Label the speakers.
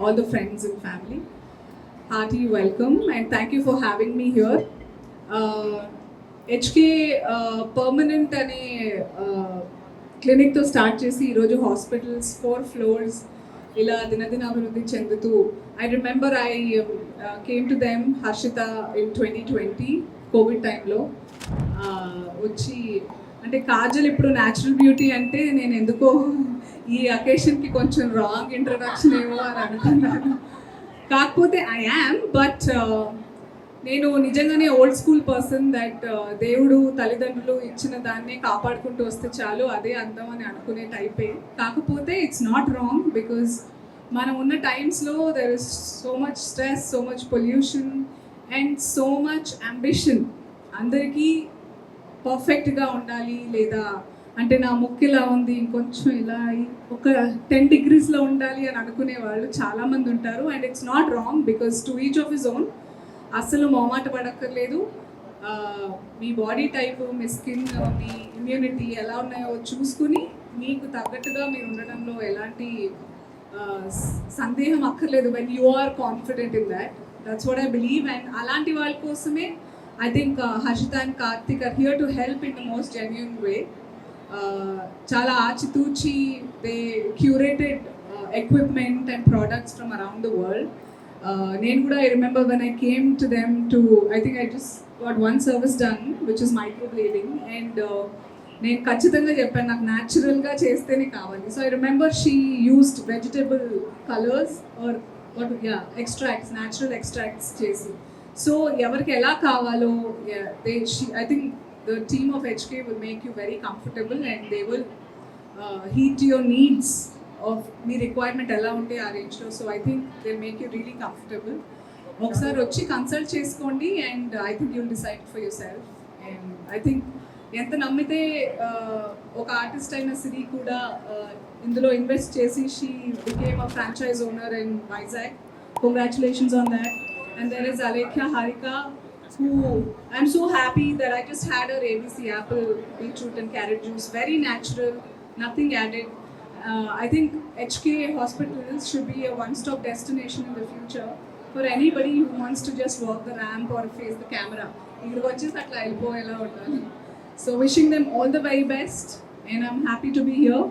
Speaker 1: all the friends and family. Hearty welcome and thank you for having me here. HK permanent అనే క్లినిక్తో start చేసి ఈరోజు hospitals 4 floors ఇలా దినదిన అభివృద్ధి చెందుతూ I remember I came to them Harshitha in 2020 covid టైంలో వచ్చి అంటే కాజల్ ఇప్పుడు న్యాచురల్ బ్యూటీ అంటే నేను ఎందుకో ఈ అకేషన్కి కొంచెం రాంగ్ ఇంట్రడక్షన్ ఏమో అని అనుకున్నాను. కాకపోతే ఐ యామ్ బట్ నేను నిజంగానే ఓల్డ్ స్కూల్ పర్సన్ దట్ దేవుడు తల్లిదండ్రులు ఇచ్చిన దాన్నే కాపాడుకుంటూ వస్తే చాలు అదే అందం అని అనుకునే టైపే. కాకపోతే ఇట్స్ నాట్ రాంగ్ బికాజ్ మనం ఉన్న టైమ్స్లో there is so much stress, so much pollution and so much ambition. అందరికీ పర్ఫెక్ట్గా ఉండాలి, లేదా అంటే నా ముక్కు ఇలా ఉంది ఇంకొంచెం ఇలా ఒక 10 degreesలో ఉండాలి అని అనుకునే వాళ్ళు చాలామంది ఉంటారు. And it's not wrong because to each of his own. అస్సలు మొహమాట పడక్కర్లేదు. మీ బాడీ టైప్, మీ స్కిన్, మీ ఇమ్యూనిటీ ఎలా ఉన్నాయో చూసుకుని మీకు తగ్గట్టుగా మీరు ఉండడంలో ఎలాంటి సందేహం అక్కర్లేదు. When you are confident in that, that's what I believe. And అలాంటి వాళ్ళ కోసమే I think Harshita and Karthik are here to help in the most genuine way. Chala aachitoochi they curated equipment and products from around the world. Nenu kuda I remember when I came to them to, I think I just got one service done which is microblading and నేను ఖచ్చితంగా చెప్పాను నాకు న్యాచురల్గా చేస్తేనే కావాలి. So I remember she used vegetable colours or what extracts, natural extracts చేసి. So ఎవరికి ఎలా కావాలో I think the team of HK will make you very comfortable and they will heat your needs of me requirement ఎలా ఉంటే ఆ రేంజ్లో. So I think they make you really comfortable. ఒకసారి వచ్చి కన్సల్ట్ చేసుకోండి and I think you'll decide for yourself. And I think ఎంత నమ్మితే ఒక ఆర్టిస్ట్ అయిన సిరి కూడా ఇందులో ఇన్వెస్ట్ చేసి she became a franchise owner in Vizag. Congratulations on that. And there is Alekhya Harika, who I'm so happy that I just had her ABC apple, beetroot and carrot juice, very natural, nothing added. I think HK hospitals should be a one-stop destination in the future for anybody who wants to just walk the ramp or face the camera. Ikkadiki vachesi atla elpo ela undali. So wishing them all the very best and I'm happy to be here.